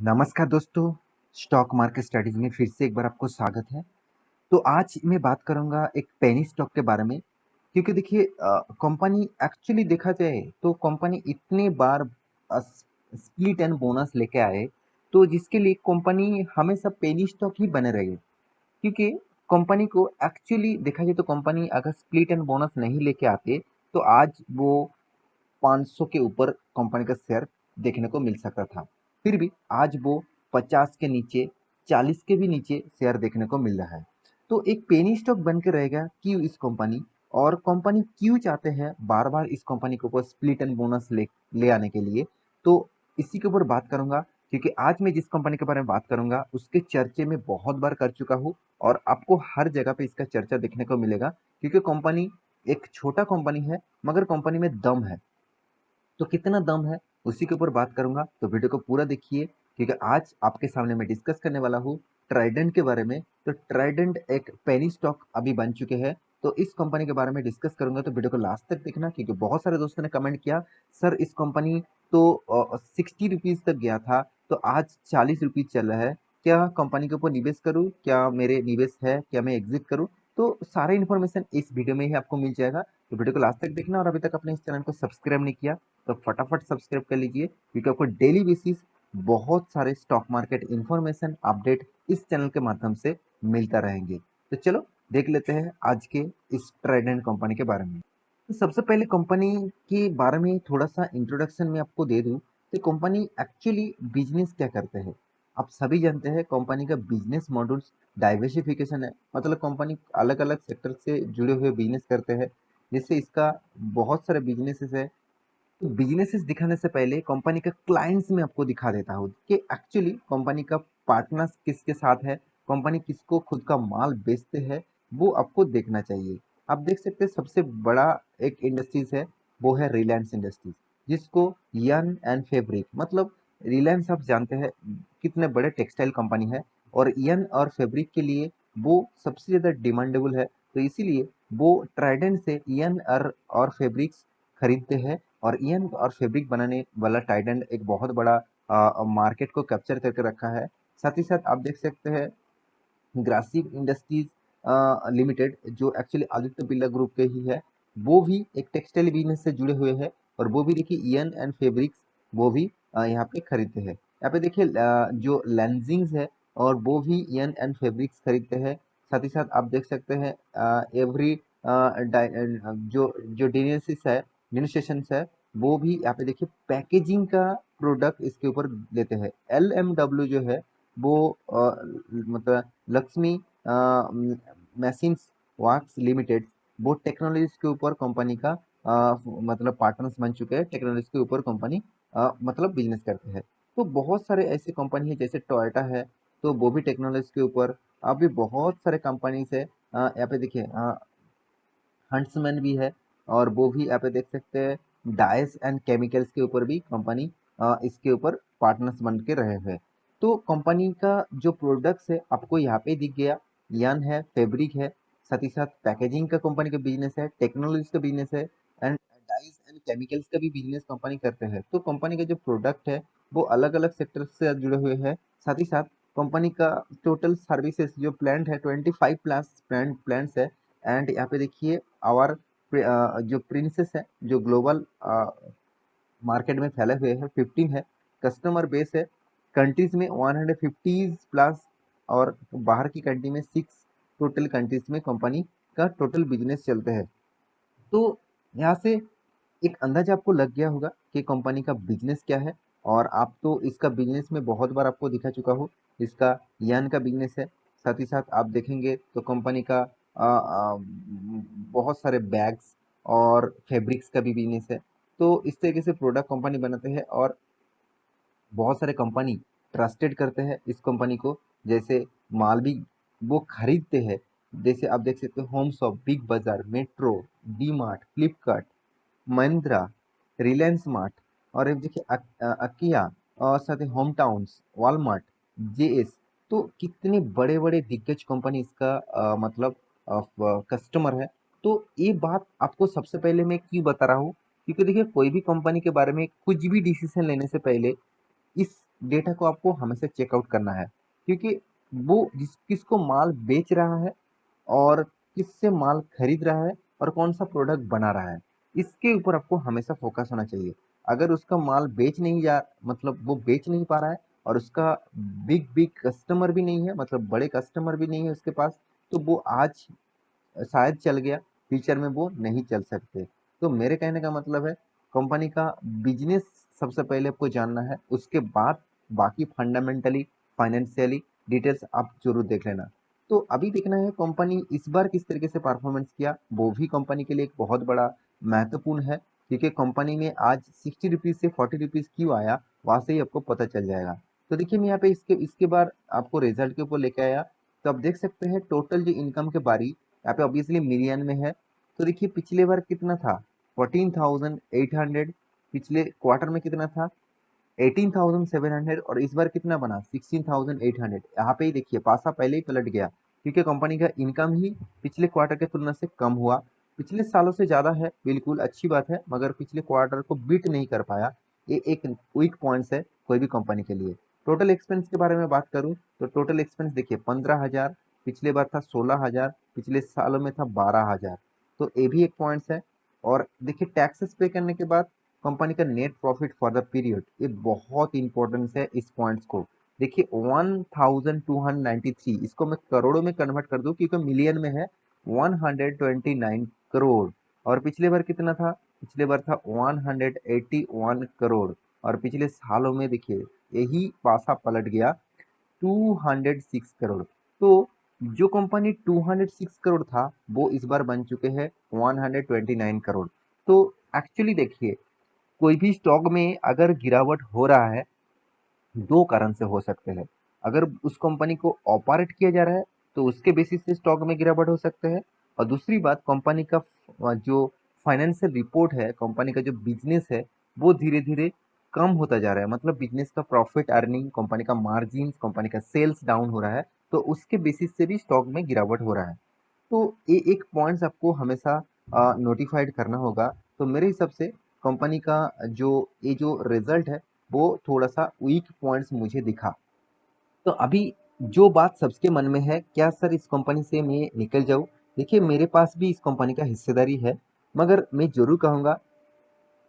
नमस्कार दोस्तों, stock market studies में फिर से एक बार आपको स्वागत है। तो आज मैं बात करूंगा एक पेनी स्टॉक के बारे में, क्योंकि देखिए कंपनी एक्चुअली देखा जाए तो कंपनी इतने बार स्प्लिट एंड बोनस लेके आए, तो जिसके लिए कंपनी हमेशा पेनी स्टॉक ही बने रही। क्योंकि कंपनी को एक्चुअली देखा जाए तो कंपनी अगर स्प्लिट एंड बोनस नहीं लेके आते तो आज वो 500 के ऊपर कंपनी का शेयर देखने को मिल सकता था। फिर भी आज वो 50 के नीचे, 40 के भी नीचे शेयर देखने को मिल रहा है। तो एक पेनी स्टॉक बन के रहेगा क्यों इस कंपनी, और कंपनी क्यों चाहते हैं बार बार इस कंपनी के ऊपर स्प्लिट एंड बोनस ले आने के लिए। तो इसी के ऊपर बात करूंगा, क्योंकि आज मैं जिस कंपनी के बारे में बात करूंगा उसके चर्चे में बहुत बार कर चुका हूँ, और आपको हर जगह पे इसका चर्चा देखने को मिलेगा, क्योंकि कंपनी एक छोटा कंपनी है मगर कंपनी में दम है। तो कितना दम है उसी के ऊपर बात करूंगा, तो वीडियो को पूरा देखिए, क्योंकि आज आपके सामने मैं डिस्कस करने वाला हूँ ट्राइडेंट के बारे में। तो ट्राइडेंट एक पेनी स्टॉक अभी बन चुके हैं, तो इस कंपनी के बारे में डिस्कस करूंगा, तो वीडियो को लास्ट तक देखना, क्योंकि बहुत सारे दोस्तों ने कमेंट किया सर इस कंपनी तो 60 रुपीज तक गया था, तो आज 40 रुपीज चल रहा है, क्या कंपनी के ऊपर निवेश करूँ, क्या मेरे निवेश है, क्या मैं एग्जिट करूँ। तो सारा इन्फॉर्मेशन इस वीडियो में ही आपको मिल जाएगा, तो वीडियो को लास्ट तक देखना, और अभी तक अपने इस चैनल को सब्सक्राइब नहीं किया तो फटाफट सब्सक्राइब कर लीजिए, क्योंकि आपको डेली बेसिस बहुत सारे स्टॉक मार्केट इंफॉर्मेशन अपडेट इस चैनल के माध्यम से मिलता रहेंगे। तो चलो देख लेते हैं आज के इस ट्राइडेंट कंपनी के बारे में। तो सबसे पहले कंपनी के बारे में थोड़ा सा इंट्रोडक्शन में आपको दे दूं, तो कंपनी एक्चुअली बिजनेस क्या करते हैं। आप सभी जानते हैं कंपनी का बिजनेस मॉडल्स डाइवर्सिफिकेशन है, मतलब कंपनी अलग अलग सेक्टर से जुड़े हुए बिजनेस करते हैं, जिससे इसका बहुत सारे बिजनेसेस है। तो बिजनेसेस दिखाने से पहले कंपनी का क्लाइंट्स में आपको दिखा देता हूँ कि एक्चुअली कंपनी का पार्टनर्स किसके साथ है, कंपनी किसको खुद का माल बेचते हैं, वो आपको देखना चाहिए। आप देख सकते हैं सबसे बड़ा एक इंडस्ट्रीज है, वो है रिलायंस इंडस्ट्रीज, जिसको यन एंड फैब्रिक, मतलब रिलायंस आप जानते हैं कितने बड़े टेक्सटाइल कंपनी है, और यन और फैब्रिक के लिए वो सबसे ज़्यादा डिमांडेबल है, तो इसीलिए वो ट्राइडेंट से यन और फैब्रिक्स खरीदते हैं। और ईयन और फैब्रिक बनाने वाला टाइडेंट एक बहुत बड़ा मार्केट को कैप्चर करके रखा है। साथ ही साथ आप देख सकते हैं ग्रासिम इंडस्ट्रीज लिमिटेड, जो एक्चुअली आदित्य बिरला ग्रुप के ही है, वो भी एक टेक्सटाइल बिजनेस से जुड़े हुए हैं, और वो भी देखिए ईयन एंड फैब्रिक्स वो भी यहाँ पे खरीदते हैं। यहाँ पे देखिए जो लेंजिंग्स है, और वो भी ईयन एंड फैब्रिक्स खरीदते हैं। साथ ही साथ आप देख सकते हैं एवरी जो जो डिनेसिस है, डिनेसेशंस है, वो भी यहाँ पे देखिए पैकेजिंग का प्रोडक्ट इसके ऊपर लेते हैं। LMW जो है वो मतलब लक्ष्मी मशीन्स वर्क्स लिमिटेड, वो टेक्नोलॉजीज के ऊपर कंपनी का मतलब पार्टनर्स बन चुके हैं, टेक्नोलॉजी के ऊपर कंपनी मतलब बिजनेस करते हैं। तो बहुत सारे ऐसे कंपनी है जैसे टोयोटा है, तो वो भी टेक्नोलॉजी के ऊपर। अभी बहुत सारे कंपनीज है, यहाँ पे देखिए हंट्समैन भी है, और वो भी यहाँ पे देख सकते हैं डाइस एंड केमिकल्स के ऊपर भी कंपनी इसके ऊपर पार्टनर्स बन के रहे हैं। तो कंपनी का जो प्रोडक्ट्स है आपको यहाँ पे दिख गया, यन है, फैब्रिक है, साथ ही साथ पैकेजिंग का कंपनी का बिजनेस है, टेक्नोलॉजी का बिजनेस है, एंड डाइस एंड केमिकल्स का भी बिजनेस कंपनी करते हैं। तो कंपनी का जो प्रोडक्ट है वो अलग अलग सेक्टर से जुड़े हुए हैं। साथ ही साथ कंपनी का टोटल सर्विसेज जो प्लांट है 25 प्लस प्लांट्स है। एंड यहाँ पे देखिए आवर जो प्रिंसेस है, जो ग्लोबल मार्केट में फैले हुए हैं 15 है। कस्टमर बेस है कंट्रीज में 150 प्लस, और बाहर की कंट्री में 6 टोटल कंट्रीज में कंपनी का टोटल बिजनेस चलते हैं। तो यहाँ से एक अंदाजा आपको लग गया होगा कि कंपनी का बिजनेस क्या है, और आप तो इसका बिजनेस में बहुत बार आपको दिखा चुका हूँ। इसका यान का बिजनेस है, साथ ही साथ आप देखेंगे तो कंपनी का बहुत सारे बैग्स और फैब्रिक्स का भी बिजनेस है। तो इस तरीके से प्रोडक्ट कंपनी बनाते हैं, और बहुत सारे कंपनी ट्रस्टेड करते हैं इस कंपनी को, जैसे माल भी वो खरीदते हैं। जैसे आप देख सकते हो होम शॉप, बिग बाजार, metro, D mart, Flipkart, Mahindra, Reliance mart, और एक देखिए अकिया, और साथ ही होम टाउन्स, वॉलमार्ट, जेएस। तो कितने बड़े बड़े दिग्गज कंपनी इसका मतलब कस्टमर है। तो ये बात आपको सबसे पहले मैं क्यों बता रहा हूँ, क्योंकि देखिए कोई भी कंपनी के बारे में कुछ भी डिसीजन लेने से पहले इस डेटा को आपको हमेशा चेकआउट करना है, क्योंकि वो किसको माल बेच रहा है और किससे माल खरीद रहा है और कौन सा प्रोडक्ट बना रहा है, इसके ऊपर आपको हमेशा फोकस होना चाहिए। अगर उसका माल बेच नहीं जा मतलब वो बेच नहीं पा रहा है और उसका बिग बिग कस्टमर भी नहीं है, मतलब बड़े कस्टमर भी नहीं है उसके पास, तो वो आज शायद चल गया, फ्यूचर में वो नहीं चल सकते। तो मेरे कहने का मतलब है, कंपनी का बिजनेस सबसे पहले आपको जानना है, उसके बाद बाकी फंडामेंटली फाइनेंशियली डिटेल्स आप जरूर देख लेना। तो अभी देखना है कंपनी इस बार किस तरीके से परफॉर्मेंस किया, वो भी कंपनी के लिए एक बहुत बड़ा महत्वपूर्ण है, क्योंकि कंपनी में आज 60 रुपीज से 40 रुपीज क्यों आया, वहां से ही आपको पता चल जाएगा। तो देखिए मैं यहाँ पे इसके इसके बाद आपको रिजल्ट के ऊपर लेके आया। तो आप देख सकते हैं टोटल जो इनकम के बारी यहाँ पे ऑब्वियसली मिलियन में है। तो देखिए पिछले बार कितना था, 14,800। पिछले क्वार्टर में कितना था, 18,700। और इस बार कितना बना, 16,800। यहाँ पे ही देखिए पासा पहले ही पलट गया, क्योंकि कंपनी का इनकम ही पिछले क्वार्टर के तुलना से कम हुआ। पिछले सालों से ज्यादा है, बिल्कुल अच्छी बात है, मगर पिछले क्वार्टर को बीट नहीं कर पाया। ये एक वीक पॉइंट्स है कोई भी कंपनी के लिए। टोटल एक्सपेंस के बारे में बात करूं तो टोटल एक्सपेंस देखिए 15,000, पिछले बार था 16,000, पिछले सालों में था 12,000। तो ये भी एक पॉइंट्स है। और देखिए टैक्सेस पे करने के बाद कंपनी का net profit for the period, ये बहुत इंपॉर्टेंस है इस पॉइंट्स को। देखिए 1293, इसको मैं करोड़ों में कन्वर्ट कर दूं क्योंकि मिलियन में है, 129 करोड़। और पिछले बार कितना था, पिछले बार था 181 करोड़। और पिछले सालों में देखिए यही पासा पलट गया, 206 करोड़। तो जो कंपनी 206 करोड़ था वो इस बार बन चुके हैं 129 करोड़। तो एक्चुअली देखिए कोई भी स्टॉक में अगर गिरावट हो रहा है, दो कारण से हो सकते हैं। अगर उस कंपनी को ऑपरेट किया जा रहा है तो उसके बेसिस से स्टॉक में गिरावट हो सकते हैं। और दूसरी बात, कंपनी का जो फाइनेंशियल रिपोर्ट है, कंपनी का जो बिजनेस है, वो धीरे धीरे कम होता जा रहा है, मतलब बिजनेस का प्रॉफिट अर्निंग, कंपनी का मार्जिन, कंपनी का सेल्स डाउन हो रहा है, तो उसके बेसिस से भी स्टॉक में गिरावट हो रहा है। तो ये एक पॉइंट्स आपको हमेशा नोटिफाइड करना होगा। तो मेरे हिसाब से कंपनी का जो ये जो रिजल्ट है वो थोड़ा सा वीक पॉइंट्स मुझे दिखा। तो अभी जो बात सबके मन में है, क्या सर इस कंपनी से मैं निकल जाऊं? देखिए मेरे पास भी इस कंपनी का हिस्सेदारी है, मगर मैं जरूर कहूंगा,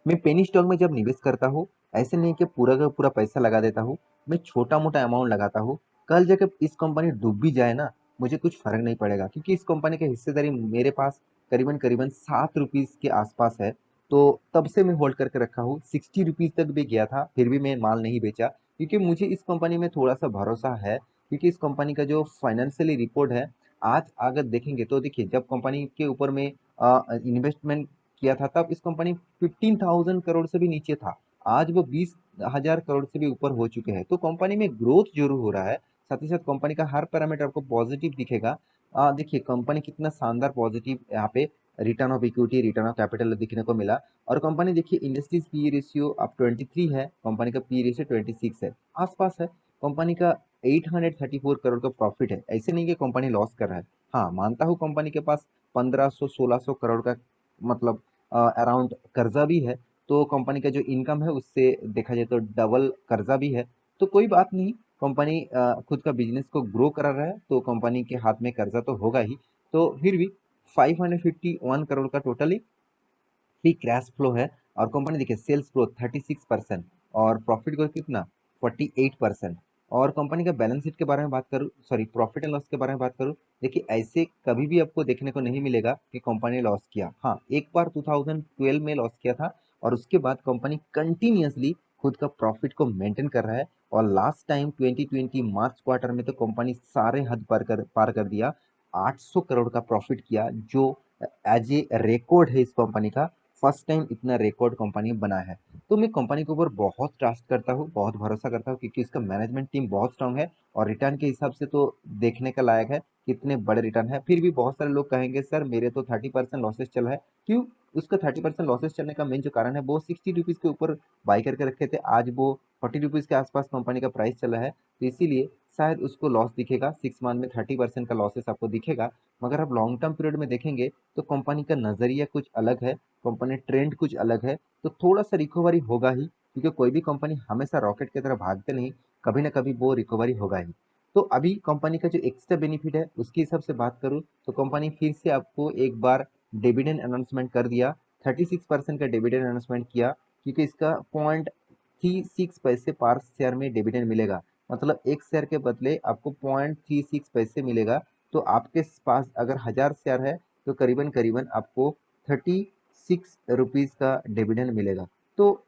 मैं पेनी स्टॉक में जब निवेश करता हूँ, ऐसे नहीं कि पूरा का पूरा पैसा लगा देता हूँ, मैं छोटा मोटा अमाउंट लगाता हूँ। कल जब इस कंपनी डूब भी जाए ना, मुझे कुछ फर्क नहीं पड़ेगा, क्योंकि इस कंपनी की हिस्सेदारी मेरे पास करीबन करीबन 7 रुपीज के आसपास है। तो तब से मैं होल्ड करके रखा हूँ, 60 रुपीज तक भी गया था, फिर भी मैं माल नहीं बेचा, क्योंकि मुझे इस कंपनी में थोड़ा सा भरोसा है। क्योंकि इस कंपनी का जो फाइनेंशियली रिपोर्ट है, आज अगर देखेंगे तो देखिए जब कंपनी के ऊपर में इन्वेस्टमेंट किया था तब इस कंपनी 15,000 करोड़ से भी नीचे था। आज वो 20,000 करोड़ से भी ऊपर हो चुके हैं। तो कंपनी में ग्रोथ जरूर हो रहा है, साथ ही साथ कंपनी का हर पैरामीटर आपको पॉजिटिव दिखेगा। देखिए कंपनी कितना शानदार पॉजिटिव यहाँ पे return of equity, return of capital दिखने को मिला। और कंपनी देखिए इंडस्ट्रीज पी रेशियो अब 23 है, कंपनी का पी रेशियो 26 है, आसपास है। कंपनी का 834 करोड़ का प्रॉफिट है, ऐसे नहीं कि कंपनी लॉस कर रहा है। हाँ मानता हूँ कंपनी के पास 1500-1600 करोड़ का मतलब अराउंड कर्जा भी है। तो कंपनी का जो इनकम है उससे देखा जाए तो डबल कर्जा भी है। तो कोई बात नहीं, कंपनी खुद का बिजनेस को ग्रो करा रहा है तो कंपनी के हाथ में कर्जा तो होगा ही। तो फिर भी 551 करोड़ का टोटली फ्री कैश फ्लो है। और कंपनी देखिए सेल्स ग्रोथ 36% और प्रॉफिट ग्रोथ कितना, 48%। और कंपनी का बैलेंस शीट के बारे में बात करूँ, सॉरी प्रॉफिट एंड लॉस के बारे में बात करूँ, देखिए ऐसे कभी भी आपको देखने को नहीं मिलेगा कि कंपनी लॉस किया। हाँ एक बार 2012 में लॉस किया था, और उसके बाद कंपनी कंटिन्यूअसली खुद का प्रॉफिट को मेंटेन कर रहा है। और लास्ट टाइम 2020 मार्च क्वार्टर में तो कंपनी सारे हद पार कर दिया, 800 करोड़ का प्रॉफिट किया, जो एज ए रिकॉर्ड है इस कंपनी का। फर्स्ट टाइम इतना रिकॉर्ड कंपनी बना है। तो मैं कंपनी के ऊपर बहुत ट्रस्ट करता हूँ, बहुत भरोसा करता हूँ, क्योंकि इसका मैनेजमेंट टीम बहुत स्ट्रांग है। और रिटर्न के हिसाब से तो देखने का लायक है, कितने बड़े रिटर्न है। फिर भी बहुत सारे लोग कहेंगे सर मेरे तो 30% लॉसेस चल रहा है। क्यों? उसका 30% लॉसेस चलने का मेन जो कारण है, वो 60 रुपीज के ऊपर बाई करके रखे थे, आज वो 40 रुपीज के आसपास कंपनी का प्राइस चला है। तो इसीलिए शायद उसको लॉस दिखेगा, 6 मंथ में 30% का लॉसेस आपको दिखेगा। मगर आप लॉन्ग टर्म पीरियड में देखेंगे तो कंपनी का नजरिया कुछ अलग है, कंपनी ट्रेंड कुछ अलग है, तो थोड़ा सा रिकवरी होगा ही। क्योंकि कोई भी कंपनी हमेशा रॉकेट की तरह भागते नहीं, कभी ना कभी वो रिकवरी होगा ही। तो अभी कंपनी का जो एक्स्ट्रा बेनिफिट है उसके हिसाब से बात करूँ तो कंपनी फिर से आपको एक बार डिविडेंड अनाउंसमेंट कर दिया, 36% का डिविडेंड अनाउंसमेंट किया, क्योंकि इसका 0.36 पर शेयर में डिविडेंड मिलेगा। मतलब एक शेयर के बदले आपको 0.36 मिलेगा। तो आपके पास अगर 1000 शेयर है तो करीबन करीबन आपको 36 रुपीज का डिविडेंड मिलेगा। तो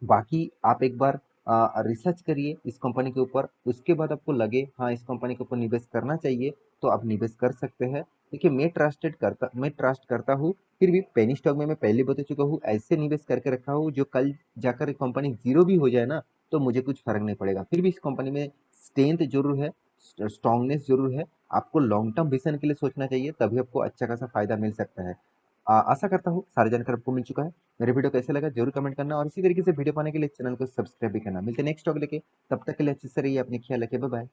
बाकी आप एक बार रिसर्च करिए इस कंपनी के ऊपर, उसके बाद आपको लगे हाँ इस कंपनी के ऊपर निवेश करना चाहिए तो आप निवेश कर सकते हैं। देखिए मैं ट्रस्ट करता हूँ, फिर भी पेनी स्टॉक में मैं पहले बता चुका हूँ ऐसे निवेश करके रखा हूँ जो कल जाकर कंपनी जीरो भी हो जाए ना तो मुझे कुछ फर्क नहीं पड़ेगा। फिर भी इस कंपनी में स्ट्रेंथ जरूर है, स्ट्रांगनेस जरूर है। आपको लॉन्ग टर्म विजन के लिए सोचना चाहिए, तभी आपको अच्छा खासा फायदा मिल सकता है। आशा करता हूँ सारी जानकारी आपको मिल चुका है। मेरे वीडियो कैसे लगा जरूर कमेंट करना, और इसी तरीके से वीडियो पाने के लिए चैनल को सब्सक्राइब भी करना। मिलते हैं नेक्स्ट टॉक लेके, तब तक के लिए अच्छे से रहिए, अपने ख्याल रखिए, बाय बाय।